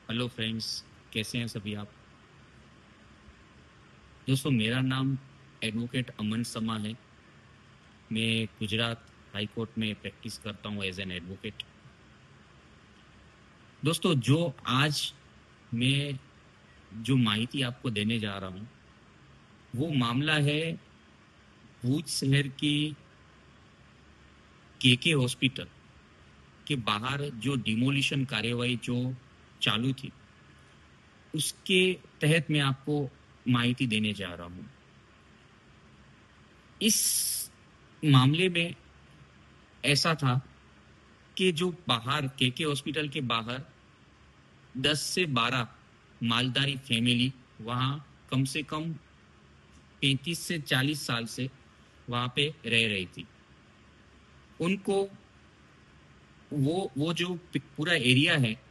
Hello friends, कैसे हैं सभी आप। दोस्तों, मेरा नाम एडवोकेट अमन समा है। मैं गुजरात हाई कोर्ट में प्रैक्टिस करता हूँ एज एन एडवोकेट। दोस्तों, जो आज मैं जो माहिती आपको देने जा रहा हूँ वो मामला है भूज शहर की केके हॉस्पिटल के बाहर जो डिमोलिशन कार्यवाही जो चालू थी उसके तहत मैं आपको माहिती देने जा रहा हूँ। इस मामले में ऐसा था कि जो बाहर केके हॉस्पिटल के बाहर 10 से 12 मालधारी फैमिली वहाँ कम से कम 35 से 40 साल से वहाँ पे रह रही थी। उनको वो जो पूरा एरिया है,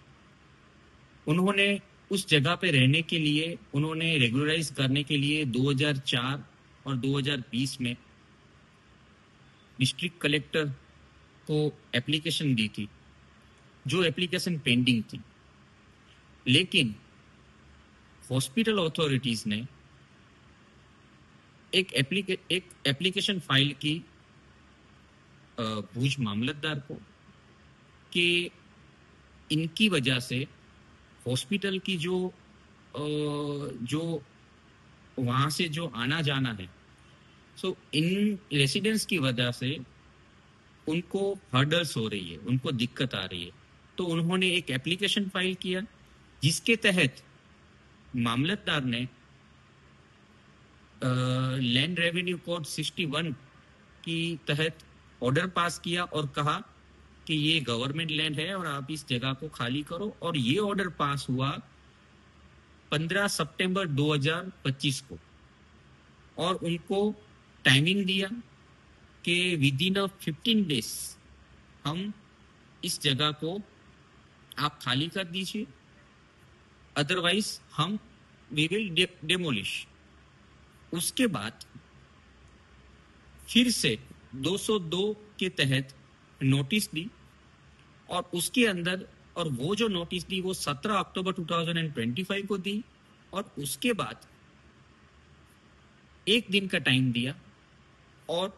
उन्होंने उस जगह पे रहने के लिए, उन्होंने रेगुलराइज करने के लिए 2004 और 2020 में डिस्ट्रिक्ट कलेक्टर को एप्लीकेशन दी थी, जो एप्लीकेशन पेंडिंग थी। लेकिन हॉस्पिटल अथॉरिटीज ने एक एप्लीकेशन फाइल की भुज मामलतदार को कि इनकी वजह से हॉस्पिटल की जो वहाँ से जो आना जाना है, सो इन रेसिडेंट्स की वजह से उनको हर्डल्स हो रही है, उनको दिक्कत आ रही है। तो उन्होंने एक एप्लीकेशन फाइल किया जिसके तहत मामलतदार ने लैंड रेवेन्यू कोड 61 की तहत ऑर्डर पास किया और कहा कि ये गवर्नमेंट लैंड है और आप इस जगह को खाली करो। और ये ऑर्डर पास हुआ 15 सितंबर 2025 को, और उनको टाइमिंग दिया कि विद इन 15 डेज हम इस जगह को आप खाली कर दीजिए, अदरवाइज हम वी विल डेमोलिश। उसके बाद फिर से 202 के तहत नोटिस दी, और उसके अंदर, और वो जो नोटिस दी वो 17 अक्टूबर 2025 को दी, और उसके बाद एक दिन का टाइम दिया और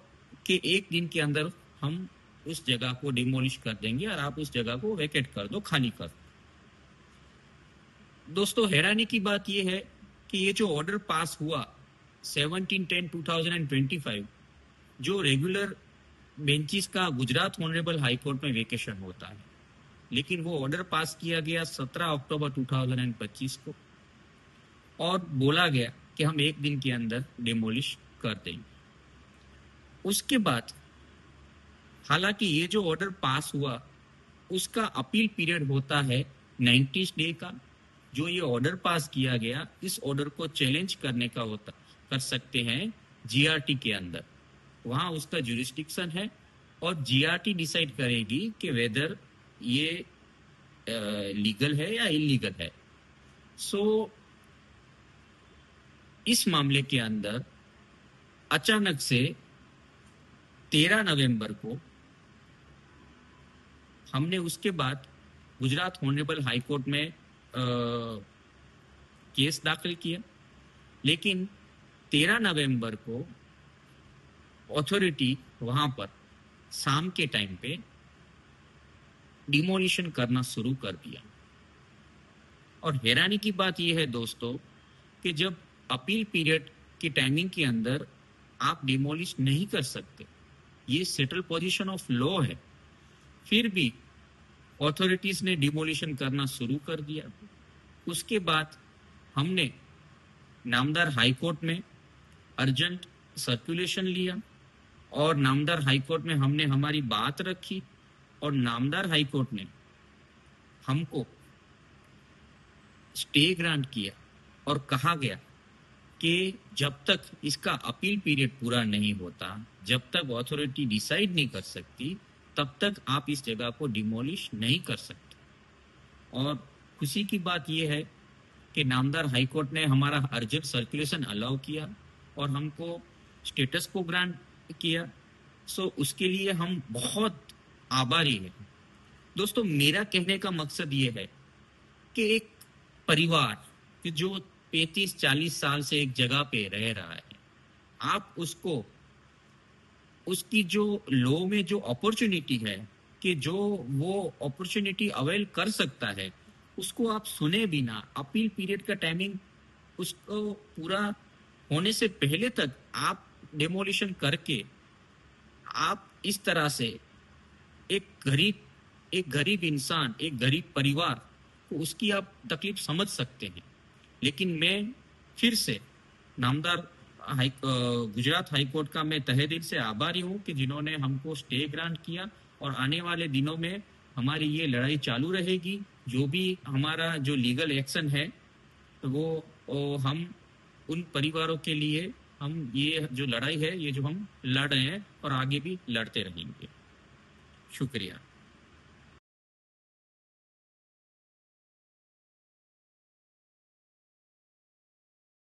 कि एक दिन के अंदर हम उस जगह को डिमोलिश कर देंगे और आप उस जगह को वैकेट कर दो, खाली कर दो। दोस्तों, हैरानी की बात यह है कि ये जो ऑर्डर पास हुआ 17/10/2025, जो रेगुलर बेंचेस का गुजरात ऑनरेबल हाई कोर्ट में वेकेशन होता है, लेकिन वो ऑर्डर पास किया गया 17 अक्टूबर 2025 को, और बोला गया कि हम एक दिन के अंदर डिमोलिश कर देंगे। उसके बाद हालांकि ये जो ऑर्डर पास हुआ उसका अपील पीरियड होता है 90 डे का। जो ये ऑर्डर पास किया गया, इस ऑर्डर को चैलेंज करने का होता कर सकते हैं जीआरटी के अंदर, वहां उसका जुरिस्डिक्शन है, और जीआरटी डिसाइड करेगी कि वेदर ये लीगल है या इलीगल है। सो इस मामले के अंदर अचानक से 13 नवंबर को हमने उसके बाद गुजरात ऑनरेबल हाई कोर्ट में केस दाखिल किया, लेकिन 13 नवंबर को अथॉरिटी वहां पर शाम के टाइम पे डिमोलिशन करना शुरू कर दिया। और हैरानी की बात यह है दोस्तों कि जब अपील पीरियड की टाइमिंग के अंदर आप डिमोलिश नहीं कर सकते, ये सेटल पोजीशन ऑफ लॉ है, फिर भी अथॉरिटीज ने डिमोलिशन करना शुरू कर दिया। उसके बाद हमने नामदार हाई कोर्ट में अर्जेंट सर्कुलेशन लिया, और नामदार हाई कोर्ट में हमने हमारी बात रखी, और नामदार हाई कोर्ट ने हमको स्टे ग्रांट किया और कहा गया कि जब तक इसका अपील पीरियड पूरा नहीं होता, जब तक अथॉरिटी डिसाइड नहीं कर सकती, तब तक आप इस जगह को डिमोलिश नहीं कर सकते। और खुशी की बात यह है कि नामदार हाई कोर्ट ने हमारा अर्जेंट सर्कुलेशन अलाउ किया और हमको स्टेटस को ग्रांट किया। सो उसके लिए हम बहुत आभारी हैं। दोस्तों, मेरा कहने का मकसद ये है कि एक परिवार कि जो 35-40 साल से एक जगह पे रह रहा है, आप उसको उसकी जो लॉ में जो अपॉर्चुनिटी है कि जो वो अपॉर्चुनिटी अवेल कर सकता है, उसको आप सुने बिना अपील पीरियड का टाइमिंग उसको पूरा होने से पहले तक आप डेमोलिशन करके आप इस तरह से एक गरीब एक गरीब इंसान, एक गरीब परिवार को उसकी आप तकलीफ समझ सकते हैं। लेकिन मैं फिर से नामदार गुजरात हाईकोर्ट का मैं तहे दिल से आभारी हूँ कि जिन्होंने हमको स्टे ग्रांट किया, और आने वाले दिनों में हमारी ये लड़ाई चालू रहेगी। जो भी हमारा जो लीगल एक्शन है तो वो हम उन परिवारों के लिए हम ये जो लड़ाई है, ये जो हम लड़ रहे हैं और आगे भी लड़ते रहेंगे। शुक्रिया।